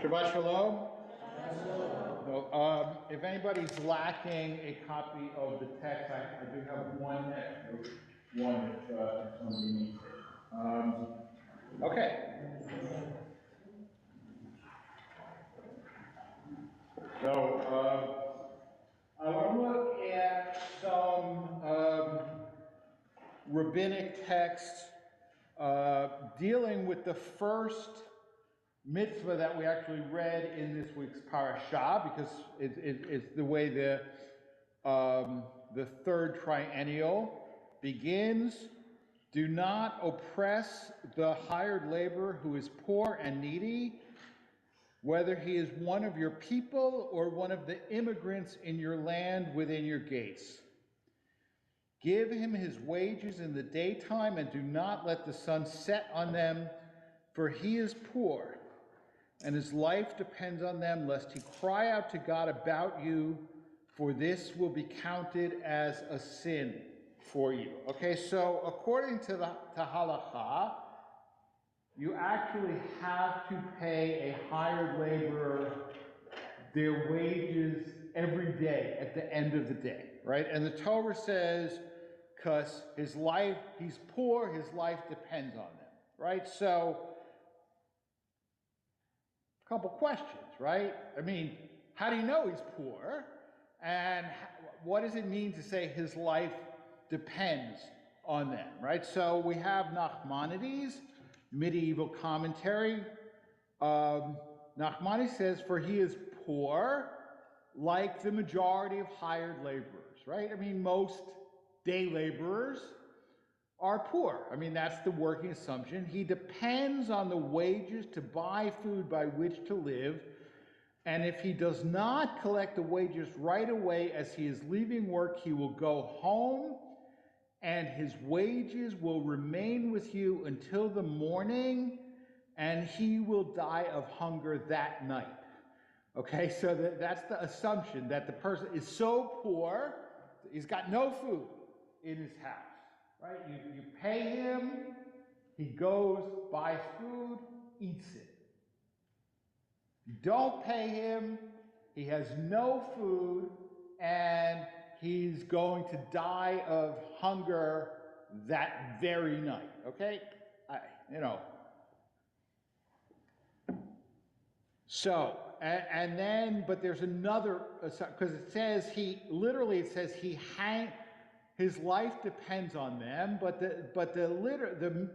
Shabbat Shalom. So, if anybody's lacking a copy of the text, I do have one next. One if somebody needs it. Okay. So, I want to look at some rabbinic texts dealing with the first mitzvah that we actually read in this week's parasha, because it's the way the third triennial begins. Do not oppress the hired laborer who is poor and needy, whether he is one of your people or one of the immigrants in your land within your gates. Give him his wages in the daytime, and do not let the sun set on them, for he is poor, and his life depends on them, lest he cry out to God about you, for this will be counted as a sin for you. Okay, so according to halakha, you actually have to pay a hired laborer their wages every day at the end of the day, right? And the Torah says, because his life, he's poor, his life depends on them, right? So, a couple questions, right? I mean, how do you know he's poor? And what does it mean to say his life depends on them, right? So we have Nachmanides, medieval commentary. Nachmanides says, for he is poor like the majority of hired laborers, right? I mean, most day laborers are poor. I mean, that's the working assumption. He depends on the wages to buy food by which to live, and if he does not collect the wages right away as he is leaving work, he will go home, and his wages will remain with you until the morning, and he will die of hunger that night. Okay, so that's the assumption, that the person is so poor, he's got no food in his house. Right? You pay him, he goes, buys food, eats it. You don't pay him, he has no food, and he's going to die of hunger that very night. Okay? So, and then, but there's another, because it says his life depends on them, but the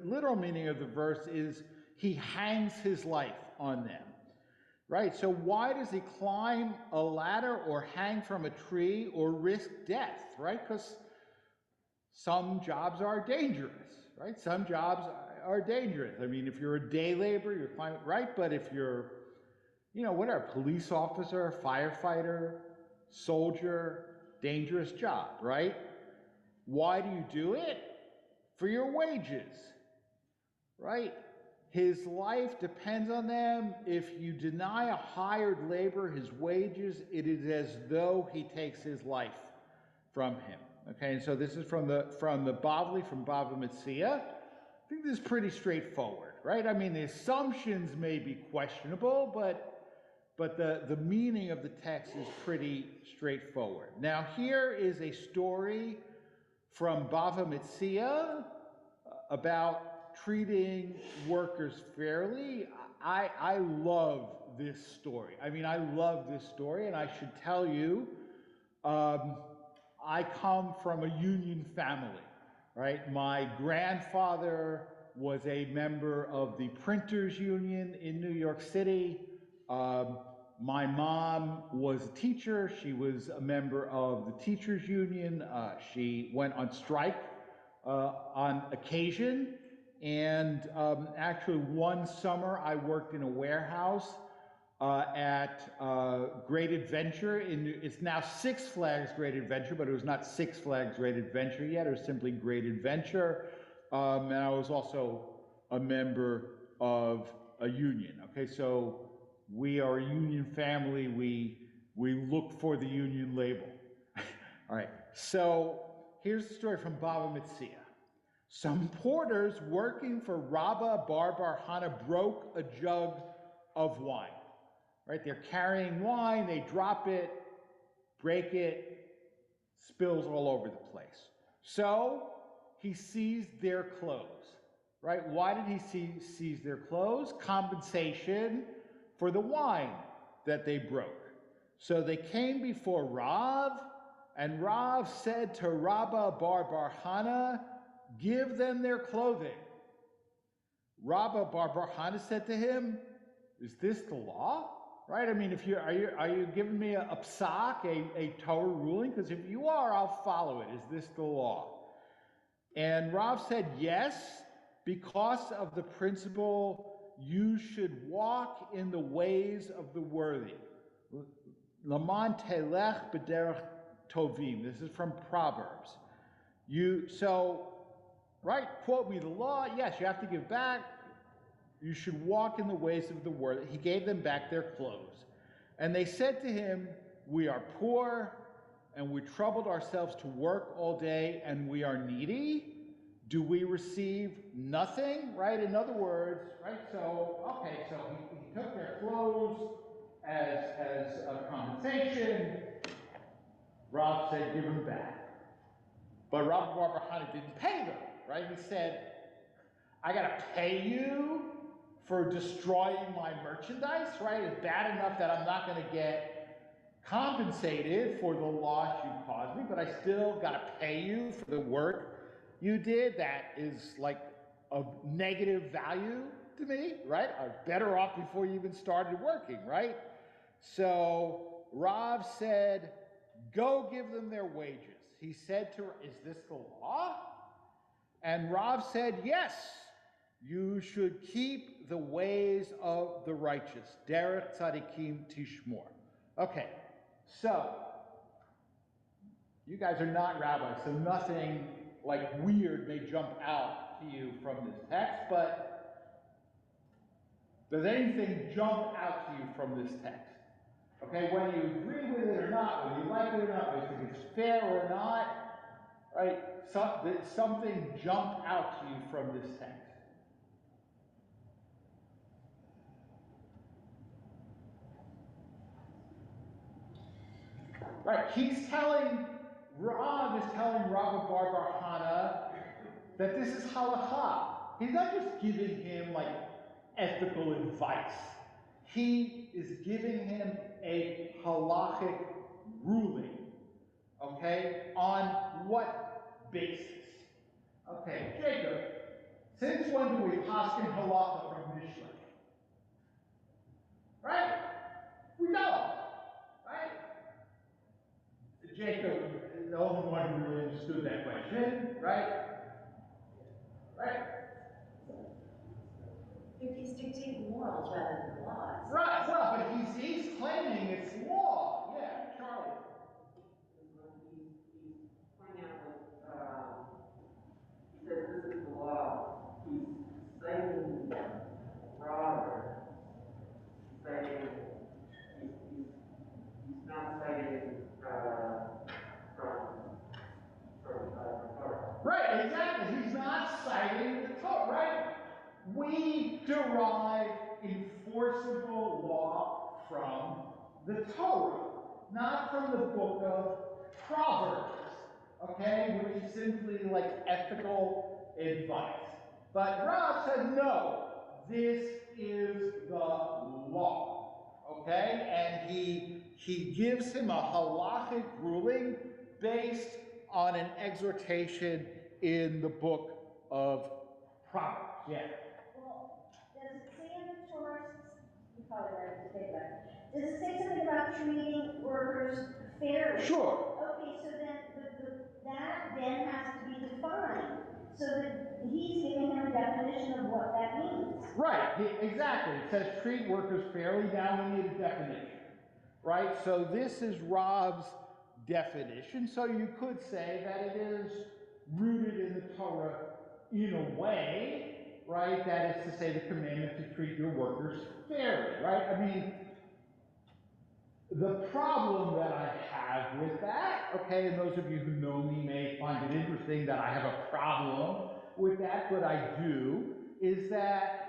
literal meaning of the verse is he hangs his life on them, right? So why does he climb a ladder or hang from a tree or risk death, right? Because some jobs are dangerous, right? Some jobs are dangerous. I mean, if you're a day laborer, you're climbing, right? But if you're, whatever, police officer, firefighter, soldier, dangerous job, right? Why do you do it? For your wages, right? His life depends on them. If you deny a hired laborer his wages, it is as though he takes his life from him. Okay, and so this is from the Bavli, from Bava Metzia. I think this is pretty straightforward, right? I mean, the assumptions may be questionable, but the meaning of the text is pretty straightforward. Now, here is a story from Bava Metzia about treating workers fairly. I love this story. I mean, I love this story, and I should tell you, I come from a union family, right? My grandfather was a member of the Printers Union in New York City. My mom was a teacher. She was a member of the Teachers Union. She went on strike on occasion. And actually one summer I worked in a warehouse at Great Adventure. It's now Six Flags Great Adventure, but it was not Six Flags Great Adventure yet. It was simply Great Adventure. And I was also a member of a union. Okay, so we are a union family. We look for the union label. All right, so here's the story from Bava Metzia. Some porters working for Rabbah bar Bar Hana broke a jug of wine. right? They're carrying wine, they drop it, break it, spills all over the place. So he seized their clothes, right? Why did he seize their clothes? Compensation for the wine that they broke. So they came before Rav, and Rav said to Rabba bar Hana, give them their clothing. Rabba bar Hana said to him, is this the law? Right? I mean, are you giving me a psak, a Torah ruling? Because if you are, I'll follow it. Is this the law? And Rav said, yes, because of the principle, you should walk in the ways of the worthy. Laman telech b'derech tovim. This is from Proverbs. Right, quote me the law. Yes, you have to give back. You should walk in the ways of the worthy. He gave them back their clothes. And they said to him, we are poor, and we troubled ourselves to work all day, and we are needy. Do we receive nothing? Right? In other words, right? So he took their clothes as a compensation. Rav said, give them back. But Rav Bar Hana didn't pay them, right? He said, I got to pay you for destroying my merchandise, right? It's bad enough that I'm not going to get compensated for the loss you caused me, but I still got to pay you for the work you did. That is like of negative value to me, right? I was better off before you even started working, right? So Rav said, go give them their wages. He said to her, is this the law? And Rav said, yes, you should keep the ways of the righteous. Derech tzadikim tishmor. Okay, so you guys are not rabbis, so nothing like weird may jump out to you from this text, but does anything jump out to you from this text? Okay, whether you agree with it or not, whether you like it or not, whether you think it's fair or not, right? Something jump out to you from this text. Right, Rav is telling Rabba Bar Hana that this is halacha. He's not just giving him like ethical advice. He is giving him a halachic ruling. Okay, on what basis? Okay, Jacob, since when do we paskin halacha from Mishnah? Right? We don't. Right? Jacob is the only one who really understood that question, right? Right? He's dictating morals rather than laws. Right, well, but he's claiming it's law. Yeah, Charlie. He's pointing out he says this is the law. He's citing broader, saying he's not citing from Torah. Right, exactly. He's not citing the Torah, right? We derive enforceable law from the Torah, not from the book of Proverbs, okay, which is simply like ethical advice. But Rav said, no, this is the law, okay? And he gives him a halachic ruling based on an exhortation in the book of Proverbs. Yeah. Well, does it say in the Torah, you probably read it today, but does it say something about treating workers fairly? Sure. Okay, so then that then has to be defined, so that he's giving him a definition of what that means. Right, exactly. It says treat workers fairly. Now we need a definition. Right? So this is Rav's definition. So you could say that it is rooted in the Torah in a way, right? That is to say the commandment to treat your workers fairly, right? I mean, the problem that I have with that, okay, and those of you who know me may find it interesting that I have a problem with that, but I do, is that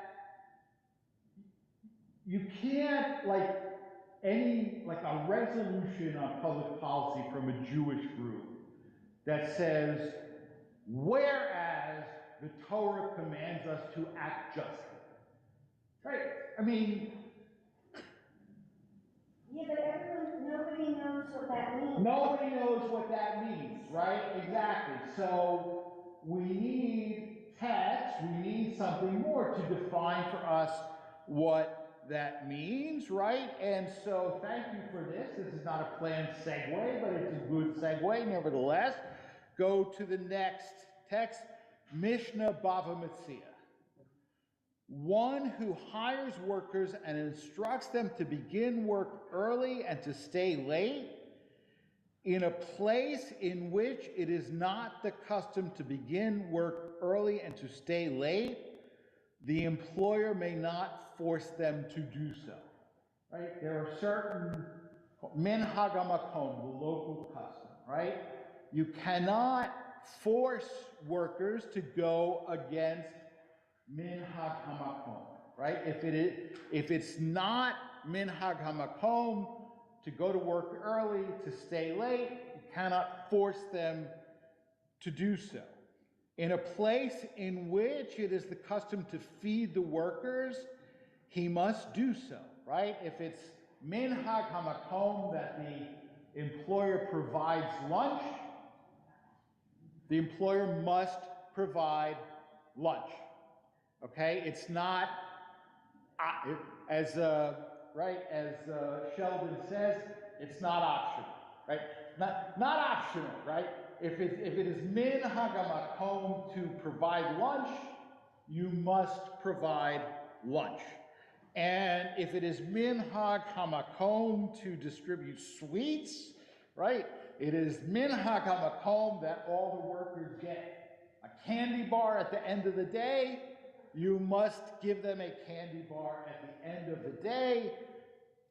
you can't, like, any, like a resolution on public policy from a Jewish group that says, whereas the Torah commands us to act justly. Right? I mean, Yeah, but nobody knows what that means. nobody knows what that means, right? Exactly. So we need text, we need something more to define for us what that means, right? And so thank you for this. This is not a planned segue, but it's a good segue nevertheless. Go to the next text, Mishnah Bava Metzia. One who hires workers and instructs them to begin work early and to stay late in a place in which it is not the custom to begin work early and to stay late, the employer may not force them to do so. Right? There are certain minhag hamakom, the local custom, right? You cannot force workers to go against minhag hamakom, right? If it's not minhag hamakom to go to work early, to stay late, you cannot force them to do so. In a place in which it is the custom to feed the workers, he must do so, right? If it's minhag hamakom that the employer provides lunch, the employer must provide lunch. Okay, it's not as Sheldon says, it's not optional, right? Not optional, right? If it is minhag hamakom to provide lunch, you must provide lunch. And if it is minhag hamakom to distribute sweets, right? It is minhag hamakom that all the workers get a candy bar at the end of the day. You must give them a candy bar at the end of the day.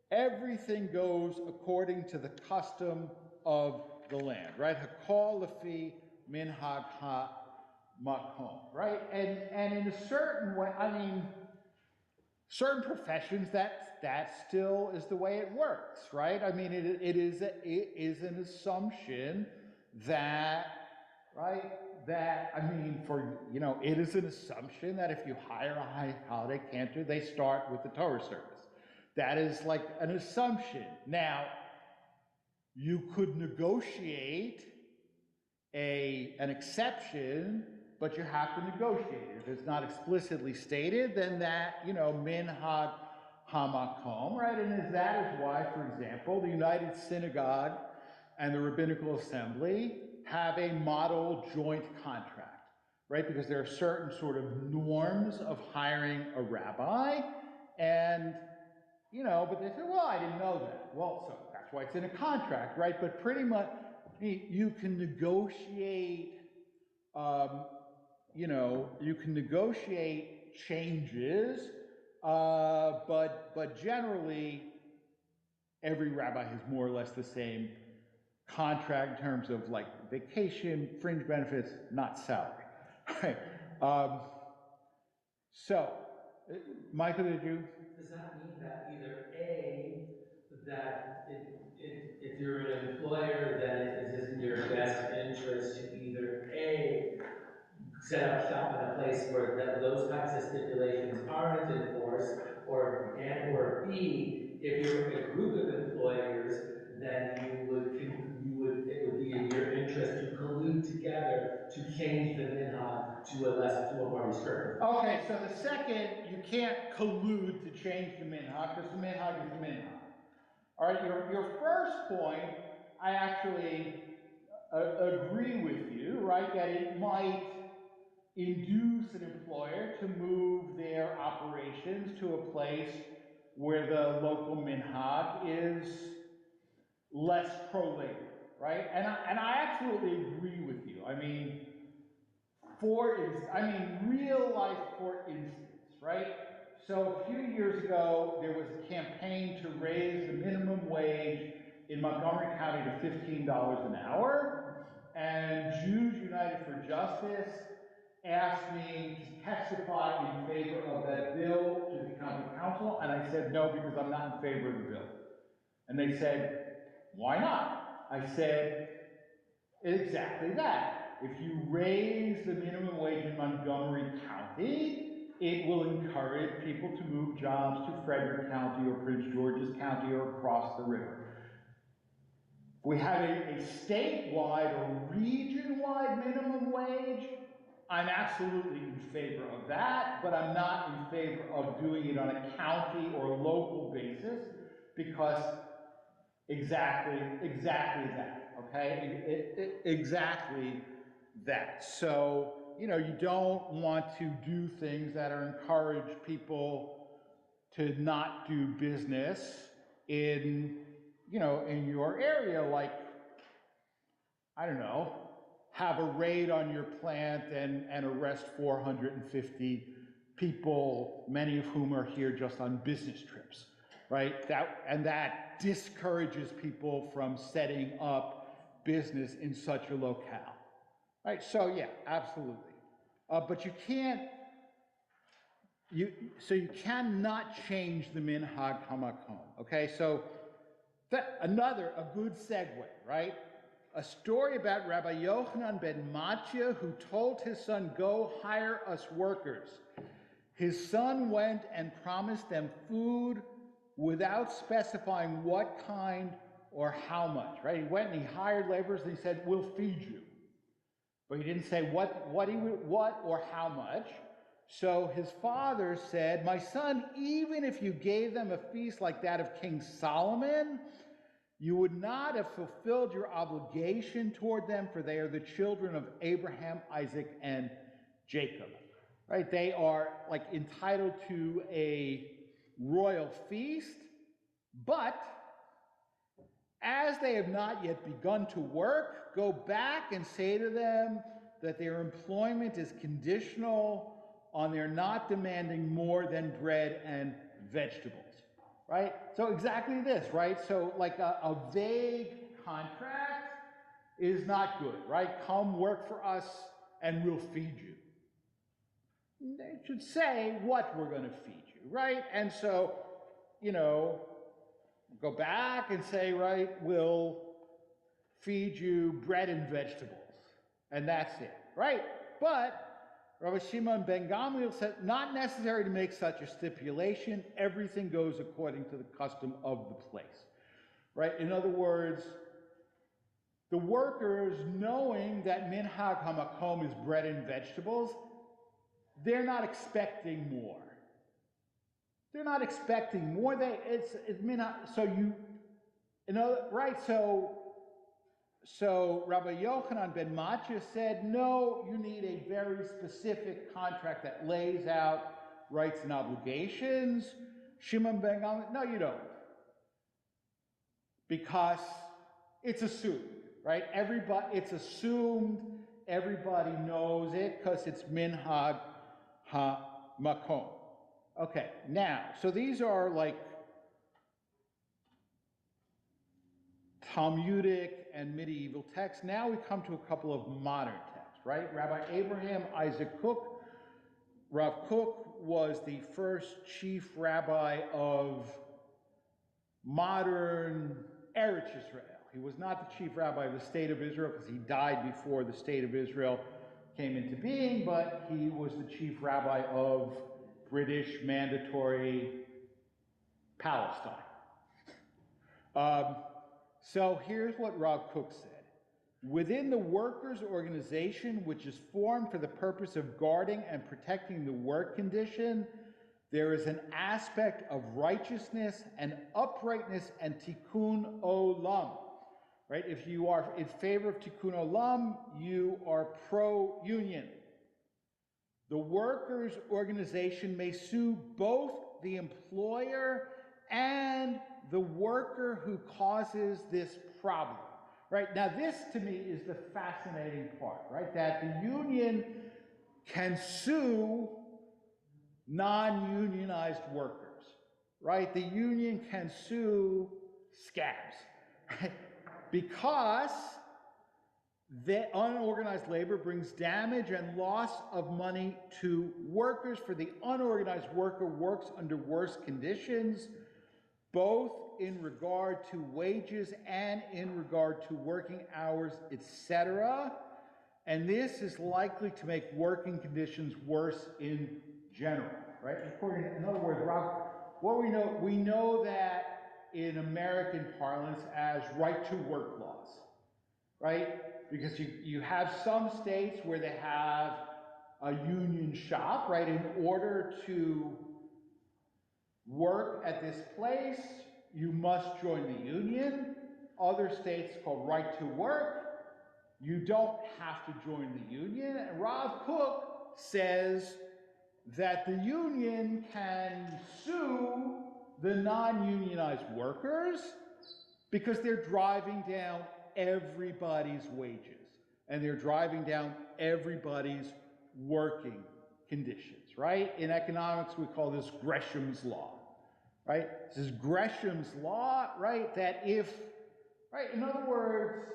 Everything goes according to the custom of the land, right? Hakol lefi minhag hamakom, right? And in a certain way, I mean, certain professions that still is the way it works, right? I mean, it is an assumption that, right? That, I mean, it is an assumption that if you hire a high holiday cantor, they start with the Torah service. That is like an assumption. Now, you could negotiate an exception, but you have to negotiate it. If it's not explicitly stated, then that, minhag hamakom, right? And that is why, for example, the United Synagogue and the Rabbinical Assembly have a model joint contract, right? Because there are certain sort of norms of hiring a rabbi, and, but they say, well, I didn't know that. Well, so that's why it's in a contract, right? But pretty much, you can negotiate, changes, but generally, every rabbi has more or less the same contract in terms of like vacation, fringe benefits, not salary. Right? So, Michael, did you? Does that mean that either A, that if you're an employer, then it is in your best interest to either A, set up shop in a place where those kinds of stipulations aren't enforced, or B, if you're a group of employers, then it would be in your interest to collude together to change the minhag to a more restrictive. Okay, so the second, you can't collude to change the minhag because the minhag is the minhag. All right, your first point, I actually agree with you, right? That it might induce an employer to move their operations to a place where the local minhag is less pro-labor, right? And I absolutely agree with you. I mean, real life, for instance, right? So a few years ago, there was a campaign to raise the minimum wage in Montgomery County to $15 an hour, and Jews United for Justice asked me to testify in favor of that bill to the county council, and I said no because I'm not in favor of the bill. And they said, why not? I said, exactly that. If you raise the minimum wage in Montgomery County, it will encourage people to move jobs to Frederick County or Prince George's County or across the river. If we have a statewide or region-wide minimum wage, I'm absolutely in favor of that, but I'm not in favor of doing it on a county or local basis, because exactly that, okay? Exactly that. So, you don't want to do things that encourage people to not do business in, in your area, like, I don't know, have a raid on your plant and arrest 450 people, many of whom are here just on business trips, right? That discourages people from setting up business in such a locale, right? So yeah, absolutely. But you cannot change the minhag hamakom, okay? So a good segue, right? A story about Rabbi Yochanan ben Mattia, who told his son, go hire us workers. His son went and promised them food without specifying what kind or how much, right? He went and he hired laborers and he said, we'll feed you. But he didn't say what or how much. So his father said, my son, even if you gave them a feast like that of King Solomon, you would not have fulfilled your obligation toward them, for they are the children of Abraham, Isaac, and Jacob. Right? They are like entitled to a royal feast, but as they have not yet begun to work, go back and say to them that their employment is conditional on their not demanding more than bread and vegetables. Right? So exactly this, right? So like a vague contract is not good, right? Come work for us and we'll feed you. They should say what we're going to feed you, right? And so, go back and say, right, we'll feed you bread and vegetables. And that's it, right? But Rabbi Shimon ben Gamliel said, not necessary to make such a stipulation. Everything goes according to the custom of the place, right? In other words, the workers, knowing that minhag hamakom is bread and vegetables, they're not expecting more. They're not expecting more. It's minhag. So Rabbi Yochanan ben Mattia said, no, you need a very specific contract that lays out rights and obligations. Shimon ben Gamliel, no, you don't. Because it's assumed, right? It's assumed, everybody knows it, because it's minhag ha-makom. Okay, now, so these are like Talmudic and medieval texts. Now we come to a couple of modern texts, right? Rabbi Abraham Isaac Kook, Rav Kook, was the first chief rabbi of modern Eretz Israel. He was not the chief rabbi of the state of Israel because he died before the state of Israel came into being, but he was the chief rabbi of British mandatory Palestine. So here's what Rav Kook said. Within the workers' organization, which is formed for the purpose of guarding and protecting the work condition, there is an aspect of righteousness and uprightness and tikkun olam. Right? If you are in favor of tikkun olam, you are pro-union. The workers' organization may sue both the employer and the worker who causes this problem. Right? Now this to me is the fascinating part, right? That the union can sue non-unionized workers, right? The union can sue scabs, right? Because the unorganized labor brings damage and loss of money to workers, for the unorganized worker works under worse conditions. both in regard to wages and in regard to working hours, etc. And this is likely to make working conditions worse in general, right? In other words, Rob, what we know that in American parlance as right to work laws, right? Because you have some states where they have a union shop, right? In order to work at this place, you must join the union. Other states called right to work, you don't have to join the union. And Rav Kook says that the union can sue the non-unionized workers because they're driving down everybody's wages and they're driving down everybody's working conditions, right? In economics, we call this Gresham's law, right? This is Gresham's law, right? That if, right, in other words,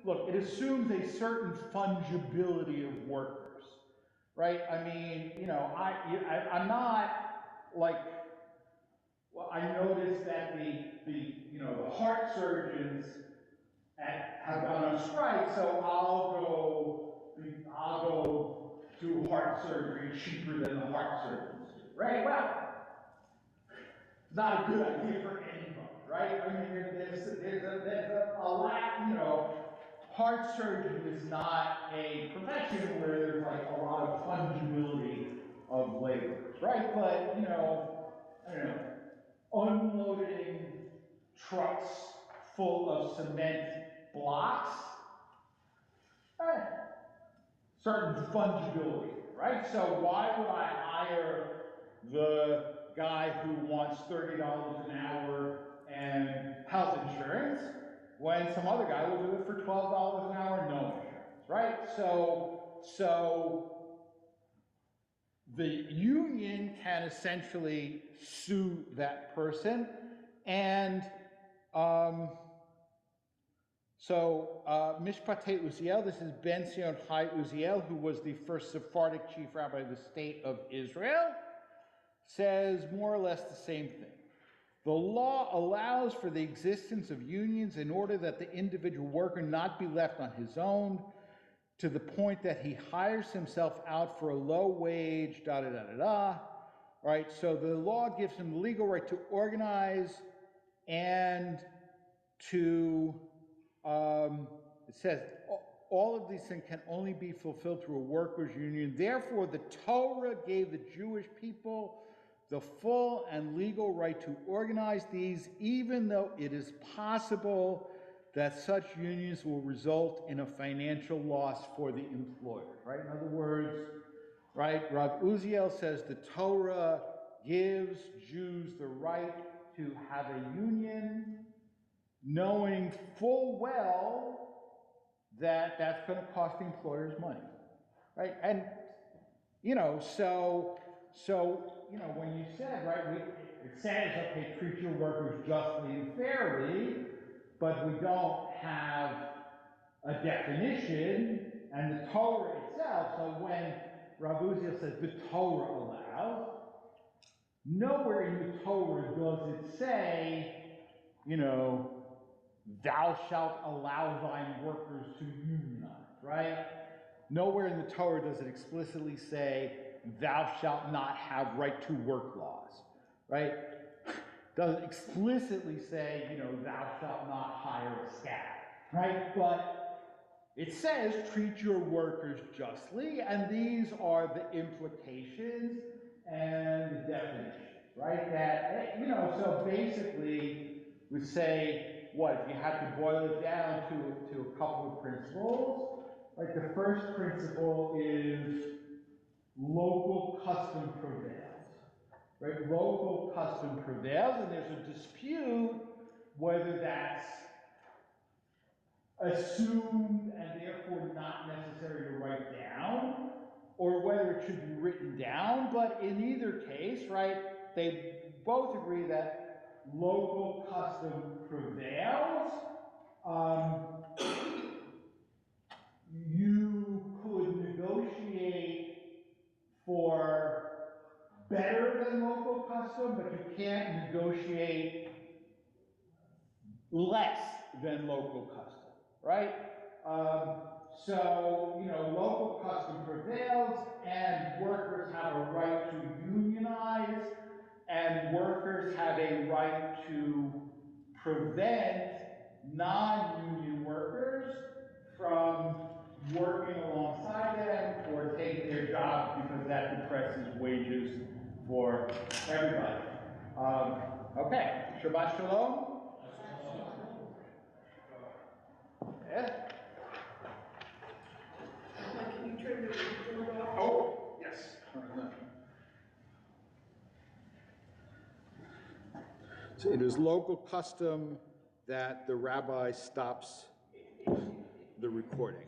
look, it assumes a certain fungibility of workers, right? I'm not like, well, I noticed that the heart surgeons have gone on strike, so I'll go do heart surgery cheaper than the heart surgeons do, right? Well, not a good idea for anybody, right? There's a lack, heart surgery is not a profession where there's like a lot of fungibility of laborers, right? But, I don't know, unloading trucks full of cement blocks, certain fungibility, right? So why would I hire the guy who wants $30 an hour and health insurance when some other guy will do it for $12 an hour and no insurance, right? So the union can essentially sue that person, and Mishpatei Uziel, this is Ben Sion Hai Uziel, who was the first Sephardic chief rabbi of the state of Israel, says more or less the same thing. The law allows for the existence of unions in order that the individual worker not be left on his own to the point that he hires himself out for a low wage, right? So the law gives him the legal right to organize and to, it says, all of these things can only be fulfilled through a workers' union. Therefore, the Torah gave the Jewish people the full and legal right to organize these, even though it is possible that such unions will result in a financial loss for the employer, right? In other words, right, Rav Uziel says the Torah gives Jews the right to have a union, knowing full well that that's going to cost the employers money, right? And, when you said, right, it says, okay, treat your workers justly and fairly, but we don't have a definition, and the Torah itself, so when Rav Uziel says the Torah allows, nowhere in the Torah does it say, thou shalt allow thine workers to unionize, right? Nowhere in the Torah does it explicitly say, thou shalt not have right to work laws, right? Doesn't explicitly say, thou shalt not hire a scab, right? But it says, treat your workers justly, and these are the implications and the definitions, right? That, so basically, we say, what, if you have to boil it down to a couple of principles, like the first principle is local custom prevails, right? Local custom prevails, and there's a dispute whether that's assumed and therefore not necessary to write down, or whether it should be written down. But in either case, right, they both agree that local custom prevails. You could negotiate for better than local custom, but you can't negotiate less than local custom, right? So, you know, local custom prevails, and workers have a right to unionize, and workers have a right to prevent non-union workers from working alongside them or taking their jobs because that depresses wages for everybody. Okay, Shabbat Shalom. Yeah. Can you turn the recorder off? Oh, yes. So it is local custom that the rabbi stops the recording.